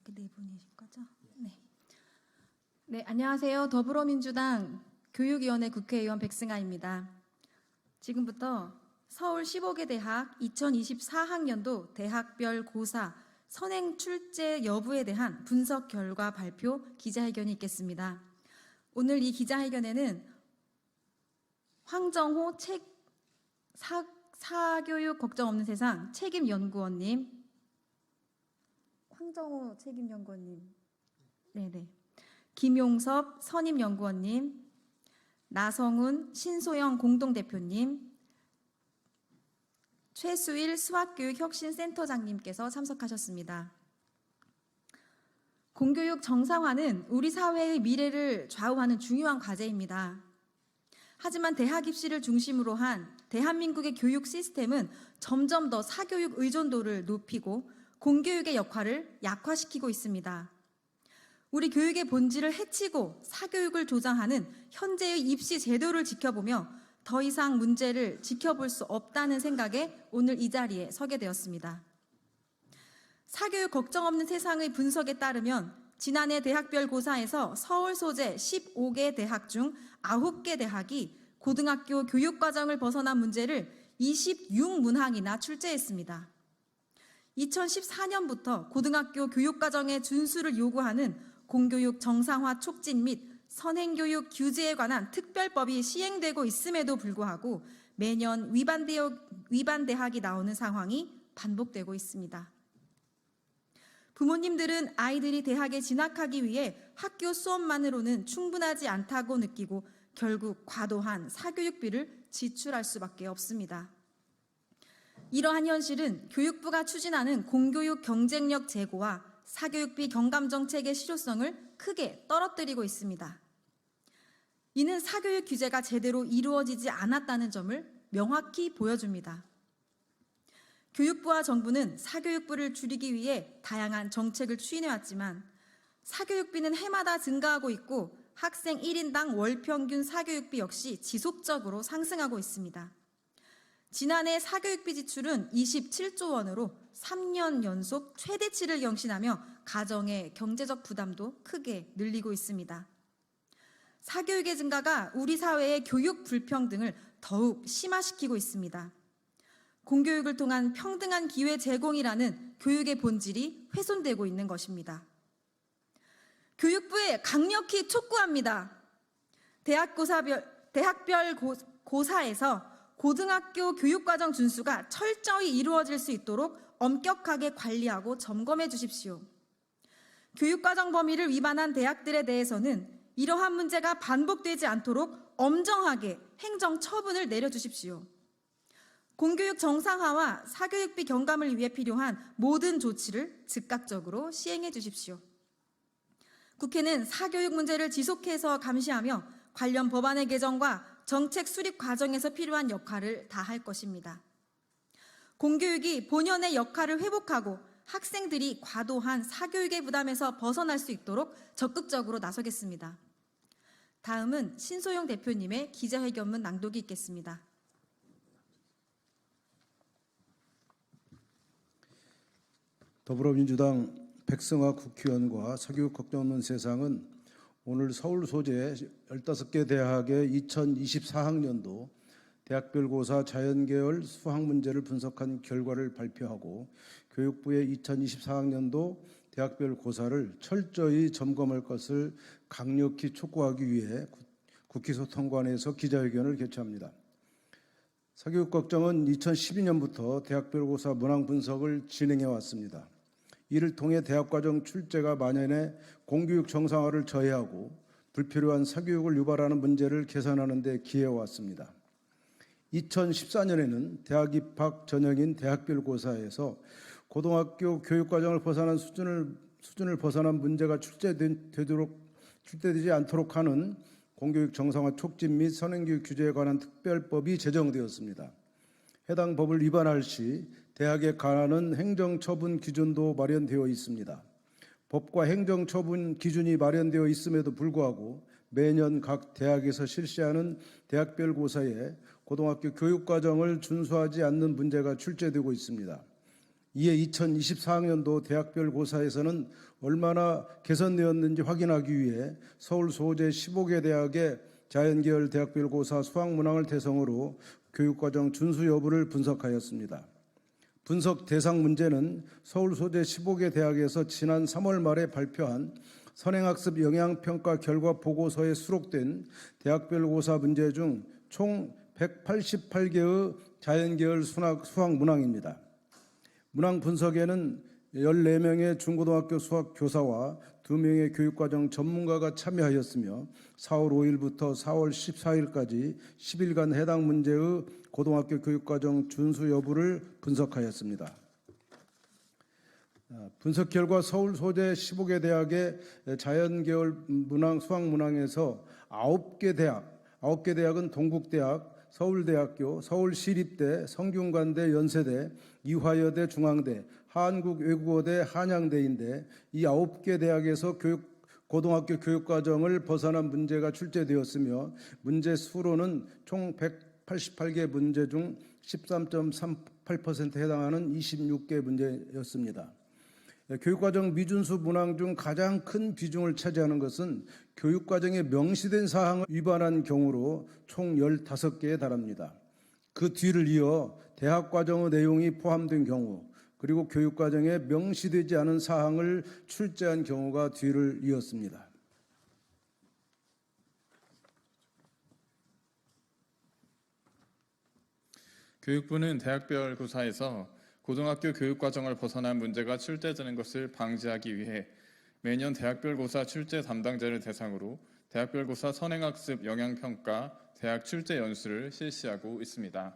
이렇게 네 분이신 거죠? 네. 네, 안녕하세요. 더불어민주당 교육위원회 국회의원 백승아입니다. 지금부터 서울 15개 대학 2024학년도 대학별 고사 선행 출제 여부에 대한 분석 결과 발표 기자회견이 있겠습니다. 오늘 이 기자회견에는 황정호 사교육 걱정 없는 세상 책임연구원님, 황정호 책임연구원님, 네네, 김용섭 선임연구원님, 나성훈 신소영 공동대표님, 최수일 수학교육혁신센터장님께서 참석하셨습니다. 공교육 정상화는 우리 사회의 미래를 좌우하는 중요한 과제입니다. 하지만 대학 입시를 중심으로 한 대한민국의 교육 시스템은 점점 더 사교육 의존도를 높이고 공교육의 역할을 약화시키고 있습니다. 우리 교육의 본질을 해치고 사교육을 조장하는 현재의 입시 제도를 지켜보며 더 이상 문제를 지켜볼 수 없다는 생각에 오늘 이 자리에 서게 되었습니다. 사교육 걱정 없는 세상의 분석에 따르면 지난해 대학별 고사에서 서울 소재 15개 대학 중 9개 대학이 고등학교 교육과정을 벗어난 문제를 26문항이나 출제했습니다. 2014년부터 고등학교 교육과정의 준수를 요구하는 공교육 정상화 촉진 및 선행교육 규제에 관한 특별법이 시행되고 있음에도 불구하고 매년 위반 대학이 나오는 상황이 반복되고 있습니다. 부모님들은 아이들이 대학에 진학하기 위해 학교 수업만으로는 충분하지 않다고 느끼고 결국 과도한 사교육비를 지출할 수밖에 없습니다. 이러한 현실은 교육부가 추진하는 공교육 경쟁력 제고와 사교육비 경감 정책의 실효성을 크게 떨어뜨리고 있습니다. 이는 사교육 규제가 제대로 이루어지지 않았다는 점을 명확히 보여줍니다. 교육부와 정부는 사교육비를 줄이기 위해 다양한 정책을 추진해왔지만 사교육비는 해마다 증가하고 있고 학생 1인당 월평균 사교육비 역시 지속적으로 상승하고 있습니다. 지난해 사교육비 지출은 27조 원으로 3년 연속 최대치를 경신하며 가정의 경제적 부담도 크게 늘리고 있습니다. 사교육의 증가가 우리 사회의 교육 불평등을 더욱 심화시키고 있습니다. 공교육을 통한 평등한 기회 제공이라는 교육의 본질이 훼손되고 있는 것입니다. 교육부에 강력히 촉구합니다. 대학별 고사에서 고등학교 교육과정 준수가 철저히 이루어질 수 있도록 엄격하게 관리하고 점검해 주십시오. 교육과정 범위를 위반한 대학들에 대해서는 이러한 문제가 반복되지 않도록 엄정하게 행정 처분을 내려주십시오. 공교육 정상화와 사교육비 경감을 위해 필요한 모든 조치를 즉각적으로 시행해 주십시오. 국회는 사교육 문제를 지속해서 감시하며 관련 법안의 개정과 정책 수립 과정에서 필요한 역할을 다할 것입니다. 공교육이 본연의 역할을 회복하고 학생들이 과도한 사교육의 부담에서 벗어날 수 있도록 적극적으로 나서겠습니다. 다음은 신소영 대표님의 기자회견문 낭독이 있겠습니다. 더불어민주당 백승아 국회의원과 사교육 걱정 없는 세상은 오늘 서울 소재 15개 대학의 2024학년도 대학별 고사 자연계열 수학 문제를 분석한 결과를 발표하고 교육부의 2024학년도 대학별 고사를 철저히 점검할 것을 강력히 촉구하기 위해 국회의소 통관에서 기자회견을 개최합니다. 사교육 걱정은 2012년부터 대학별 고사 문항 분석을 진행해 왔습니다. 이를 통해 대학과정 출제가 만연해 공교육 정상화를 저해하고 불필요한 사교육을 유발하는 문제를 개선하는 데 기여해 왔습니다. 2014년에는 대학 입학 전형인 대학별 고사에서 고등학교 교육과정을 벗어난 수준을 벗어난 문제가 출제되지 않도록 하는 공교육 정상화 촉진 및 선행교육 규제에 관한 특별법이 제정되었습니다. 해당 법을 위반할 시 대학에 관한 행정처분 기준도 마련되어 있습니다. 법과 행정처분 기준이 마련되어 있음에도 불구하고 매년 각 대학에서 실시하는 대학별 고사에 고등학교 교육과정을 준수하지 않는 문제가 출제되고 있습니다. 이에 2024학년도 대학별 고사에서는 얼마나 개선되었는지 확인하기 위해 서울 소재 15개 대학의 자연계열 대학별 고사 수학 문항을 대상으로 교육과정 준수 여부를 분석하였습니다. 분석 대상 문제는 서울 소재 15개 대학에서 지난 3월 말에 발표한 선행학습 영향평가 결과 보고서에 수록된 대학별 고사 문제 중 총 188개의 자연계열 수학 문항입니다. 문항 분석에는 14명의 중고등학교 수학 교사와 2명의 교육과정 전문가가 참여하였으며 4월 5일부터 4월 14일까지 10일간 해당 문제의 고등학교 교육과정 준수 여부를 분석하였습니다. 분석 결과 서울 소재 15개 대학의 자연계열 문항 수학 문항에서 9개 대학은 동국대학, 서울대학교, 서울시립대, 성균관대, 연세대, 이화여대, 중앙대, 한국외국어대, 한양대인데 이 9개 대학에서 고등학교 교육과정을 벗어난 문제가 출제되었으며 문제 수로는 총 188개 문제 중 13.38%에 해당하는 26개 문제였습니다. 교육과정 미준수 문항 중 가장 큰 비중을 차지하는 것은 교육과정에 명시된 사항을 위반한 경우로 총 15개에 달합니다. 그 뒤를 이어 대학과정의 내용이 포함된 경우 그리고 교육과정에 명시되지 않은 사항을 출제한 경우가 뒤를 이었습니다. 교육부는 대학별 고사에서 고등학교 교육과정을 벗어난 문제가 출제되는 것을 방지하기 위해 매년 대학별 고사 출제 담당자를 대상으로 대학별 고사 선행학습 영향평가 대학 출제 연수를 실시하고 있습니다.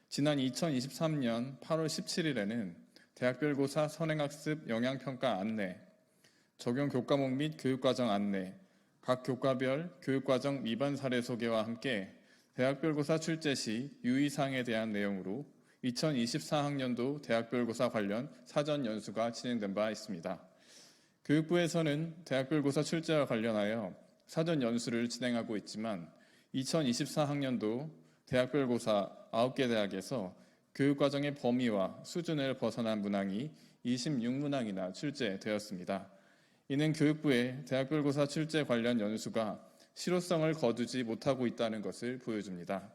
지난 2023년 8월 17일에는 대학별 고사 선행학습 영향평가 안내, 적용 교과목 및 교육과정 안내, 각 교과별 교육과정 위반 사례 소개와 함께 대학별 고사 출제 시 유의사항에 대한 내용으로 2024학년도 대학별 고사 관련 사전 연수가 진행된 바 있습니다. 교육부에서는 대학별 고사 출제와 관련하여 사전 연수를 진행하고 있지만 2024학년도 대학별 고사 9개 대학에서 교육과정의 범위와 수준을 벗어난 문항이 26문항이나 출제되었습니다. 이는 교육부의 대학별 고사 출제 관련 연수가 실효성을 거두지 못하고 있다는 것을 보여줍니다.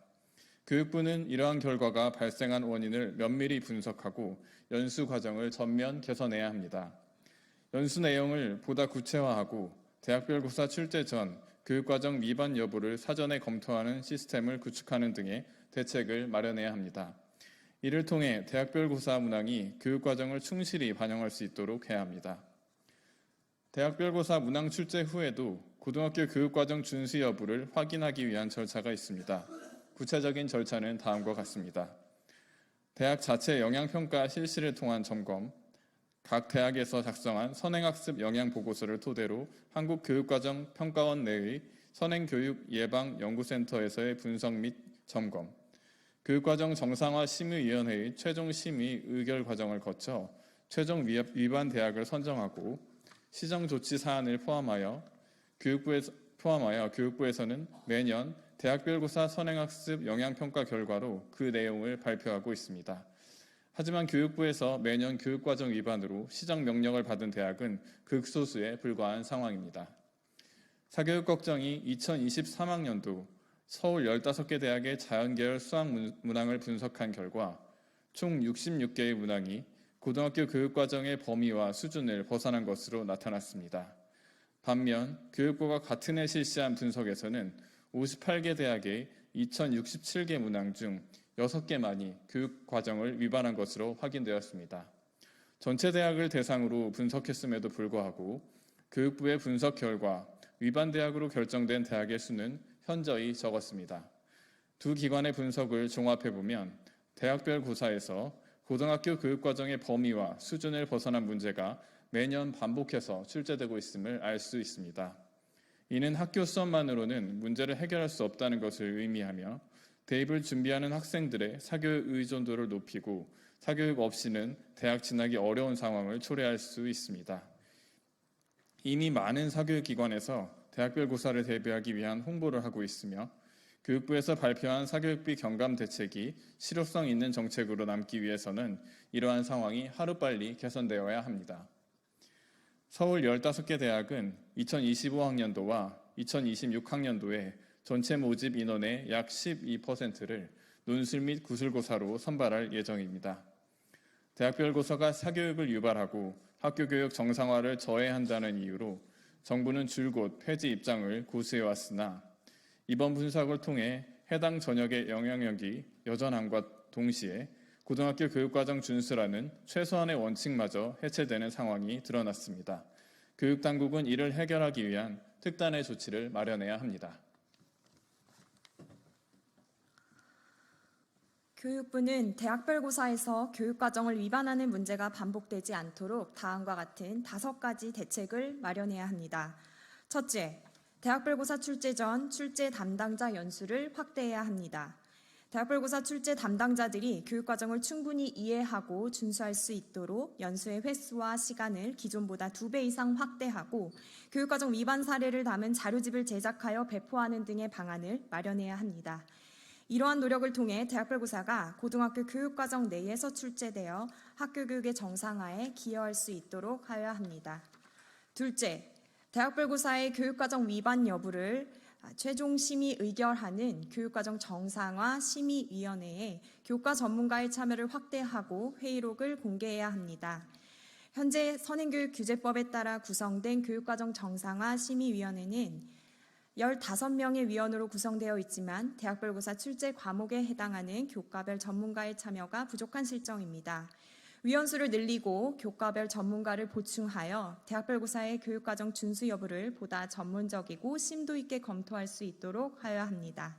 교육부는 이러한 결과가 발생한 원인을 면밀히 분석하고 연수 과정을 전면 개선해야 합니다. 연수 내용을 보다 구체화하고 대학별 고사 출제 전 교육과정 위반 여부를 사전에 검토하는 시스템을 구축하는 등의 대책을 마련해야 합니다. 이를 통해 대학별 고사 문항이 교육과정을 충실히 반영할 수 있도록 해야 합니다. 대학별 고사 문항 출제 후에도 고등학교 교육과정 준수 여부를 확인하기 위한 절차가 있습니다. 구체적인 절차는 다음과 같습니다. 대학 자체 영향평가 실시를 통한 점검, 각 대학에서 작성한 선행학습 영향보고서를 토대로 한국교육과정평가원 내의 선행교육예방연구센터에서의 분석 및 점검, 교육과정 정상화 심의위원회의 최종 심의 의결 과정을 거쳐 최종 위반 대학을 선정하고 시정조치 사안을 포함하여 교육부에서는 매년 대학별 고사 선행학습 영향평가 결과로 그 내용을 발표하고 있습니다. 하지만 교육부에서 매년 교육과정 위반으로 시정 명령을 받은 대학은 극소수에 불과한 상황입니다. 사교육 걱정이 2023학년도 서울 15개 대학의 자연계열 수학 문항을 분석한 결과 총 66개의 문항이 고등학교 교육과정의 범위와 수준을 벗어난 것으로 나타났습니다. 반면 교육부가 같은 해 실시한 분석에서는 58개 대학의 2067개 문항 중 6개만이 교육과정을 위반한 것으로 확인되었습니다. 전체 대학을 대상으로 분석했음에도 불구하고 교육부의 분석 결과 위반 대학으로 결정된 대학의 수는 현저히 적었습니다. 두 기관의 분석을 종합해보면 대학별 고사에서 고등학교 교육과정의 범위와 수준을 벗어난 문제가 매년 반복해서 출제되고 있음을 알 수 있습니다. 이는 학교 수업만으로는 문제를 해결할 수 없다는 것을 의미하며 대입을 준비하는 학생들의 사교육 의존도를 높이고 사교육 없이는 대학 진학이 어려운 상황을 초래할 수 있습니다. 이미 많은 사교육기관에서 대학별 고사를 대비하기 위한 홍보를 하고 있으며 교육부에서 발표한 사교육비 경감 대책이 실효성 있는 정책으로 남기 위해서는 이러한 상황이 하루빨리 개선되어야 합니다. 서울 15개 대학은 2025학년도와 2026학년도에 전체 모집 인원의 약 12%를 논술 및 구술고사로 선발할 예정입니다. 대학별 고사가 사교육을 유발하고 학교교육 정상화를 저해한다는 이유로 정부는 줄곧 폐지 입장을 고수해왔으나 이번 분석을 통해 해당 전역의 영향력이 여전함과 동시에 고등학교 교육과정 준수라는 최소한의 원칙마저 해체되는 상황이 드러났습니다. 교육당국은 이를 해결하기 위한 특단의 조치를 마련해야 합니다. 교육부는 대학별 고사에서 교육과정을 위반하는 문제가 반복되지 않도록 다음과 같은 5가지 대책을 마련해야 합니다. 첫째, 대학별 고사 출제 전 출제 담당자 연수를 확대해야 합니다. 대학별 고사 출제 담당자들이 교육과정을 충분히 이해하고 준수할 수 있도록 연수의 횟수와 시간을 기존보다 2배 이상 확대하고 교육과정 위반 사례를 담은 자료집을 제작하여 배포하는 등의 방안을 마련해야 합니다. 이러한 노력을 통해 대학별 고사가 고등학교 교육과정 내에서 출제되어 학교 교육의 정상화에 기여할 수 있도록 하여야 합니다. 둘째, 대학별 고사의 교육과정 위반 여부를 최종 심의 의결하는 교육과정 정상화 심의위원회에 교과 전문가의 참여를 확대하고 회의록을 공개해야 합니다. 현재 선행교육규제법에 따라 구성된 교육과정 정상화 심의위원회는 15명의 위원으로 구성되어 있지만 대학별 고사 출제 과목에 해당하는 교과별 전문가의 참여가 부족한 실정입니다. 위원수를 늘리고 교과별 전문가를 보충하여 대학별 고사의 교육과정 준수 여부를 보다 전문적이고 심도 있게 검토할 수 있도록 하여야 합니다.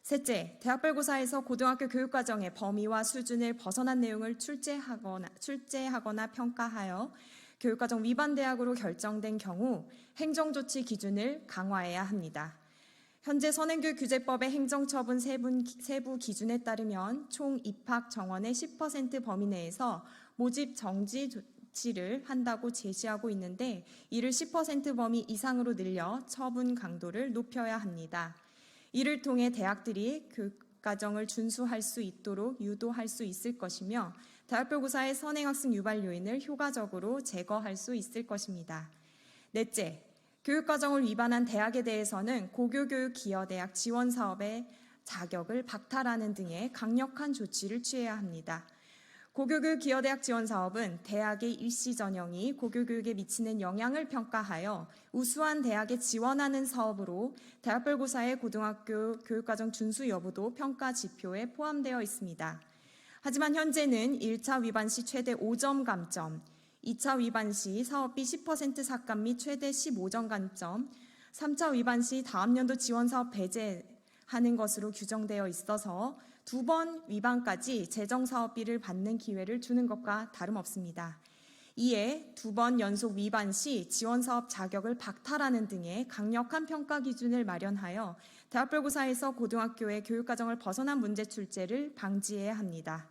셋째, 대학별 고사에서 고등학교 교육과정의 범위와 수준을 벗어난 내용을 출제하거나 평가하여 교육과정 위반 대학으로 결정된 경우 행정조치 기준을 강화해야 합니다. 현재 선행교육규제법의 행정처분 세부 기준에 따르면 총 입학 정원의 10% 범위 내에서 모집 정지 조치를 한다고 제시하고 있는데 이를 10% 범위 이상으로 늘려 처분 강도를 높여야 합니다. 이를 통해 대학들이 교육과정을 준수할 수 있도록 유도할 수 있을 것이며 대학별 고사의 선행학습 유발 요인을 효과적으로 제거할 수 있을 것입니다. 넷째, 교육과정을 위반한 대학에 대해서는 고교교육 기여대학 지원사업의 자격을 박탈하는 등의 강력한 조치를 취해야 합니다. 고교교육 기여대학 지원사업은 대학의 입시 전형이 고교교육에 미치는 영향을 평가하여 우수한 대학에 지원하는 사업으로 대학별 고사의 고등학교 교육과정 준수 여부도 평가 지표에 포함되어 있습니다. 하지만 현재는 1차 위반 시 최대 5점 감점, 2차 위반 시 사업비 10% 삭감 및 최대 15점 감점, 3차 위반 시 다음 연도 지원사업 배제하는 것으로 규정되어 있어서 2번 위반까지 재정사업비를 받는 기회를 주는 것과 다름없습니다. 이에 2번 연속 위반 시 지원사업 자격을 박탈하는 등의 강력한 평가 기준을 마련하여 대학별 고사에서 고등학교의 교육과정을 벗어난 문제 출제를 방지해야 합니다.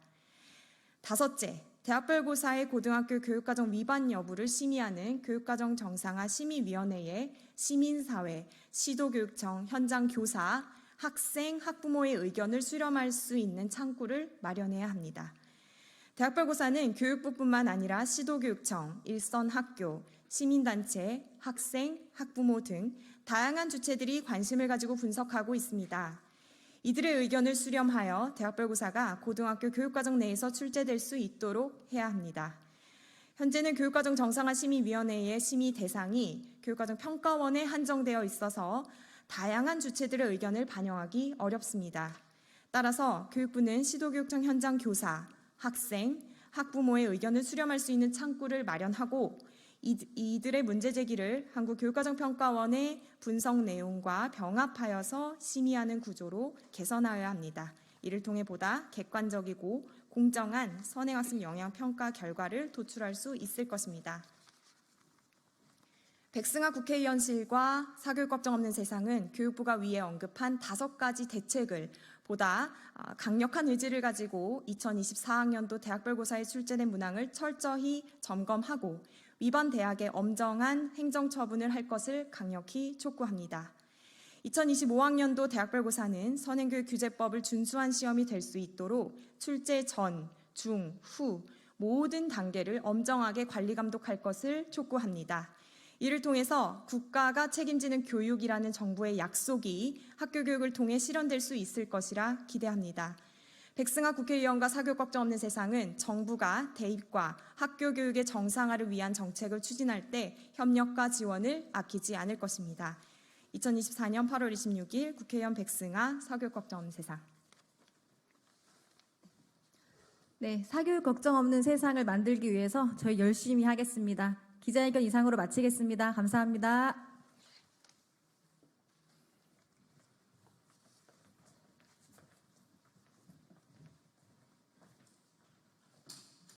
다섯째, 대학별 고사의 고등학교 교육과정 위반 여부를 심의하는 교육과정 정상화 심의위원회에 시민사회, 시도교육청, 현장 교사, 학생, 학부모의 의견을 수렴할 수 있는 창구를 마련해야 합니다. 대학별 고사는 교육부뿐만 아니라 시도교육청, 일선학교, 시민단체, 학생, 학부모 등 다양한 주체들이 관심을 가지고 분석하고 있습니다. 이들의 의견을 수렴하여 대학별 고사가 고등학교 교육과정 내에서 출제될 수 있도록 해야 합니다. 현재는 교육과정 정상화 심의위원회의 심의 대상이 교육과정 평가원에 한정되어 있어서 다양한 주체들의 의견을 반영하기 어렵습니다. 따라서 교육부는 시도교육청 현장 교사, 학생, 학부모의 의견을 수렴할 수 있는 창구를 마련하고 이들의 문제 제기를 한국교육과정평가원의 분석 내용과 병합하여서 심의하는 구조로 개선하여야 합니다. 이를 통해 보다 객관적이고 공정한 선행학습 영향평가 결과를 도출할 수 있을 것입니다. 백승하 국회의원실과 사교육걱정 없는 세상은 교육부가 위에 언급한 5가지 대책을 보다 강력한 의지를 가지고 2024학년도 대학별 고사에 출제된 문항을 철저히 점검하고 위반 대학에 엄정한 행정처분을 할 것을 강력히 촉구합니다. 2025학년도 대학별고사는 선행교육규제법을 준수한 시험이 될 수 있도록 출제 전, 중, 후 모든 단계를 엄정하게 관리 감독할 것을 촉구합니다. 이를 통해서 국가가 책임지는 교육이라는 정부의 약속이 학교 교육을 통해 실현될 수 있을 것이라 기대합니다. 백승아 국회의원과 사교육 걱정 없는 세상은 정부가 대입과 학교 교육의 정상화를 위한 정책을 추진할 때 협력과 지원을 아끼지 않을 것입니다. 2024년 8월 26일 국회의원 백승아, 사교육 걱정 없는 세상. 네, 사교육 걱정 없는 세상을 만들기 위해서 저희 열심히 하겠습니다. 기자회견 이상으로 마치겠습니다. 감사합니다.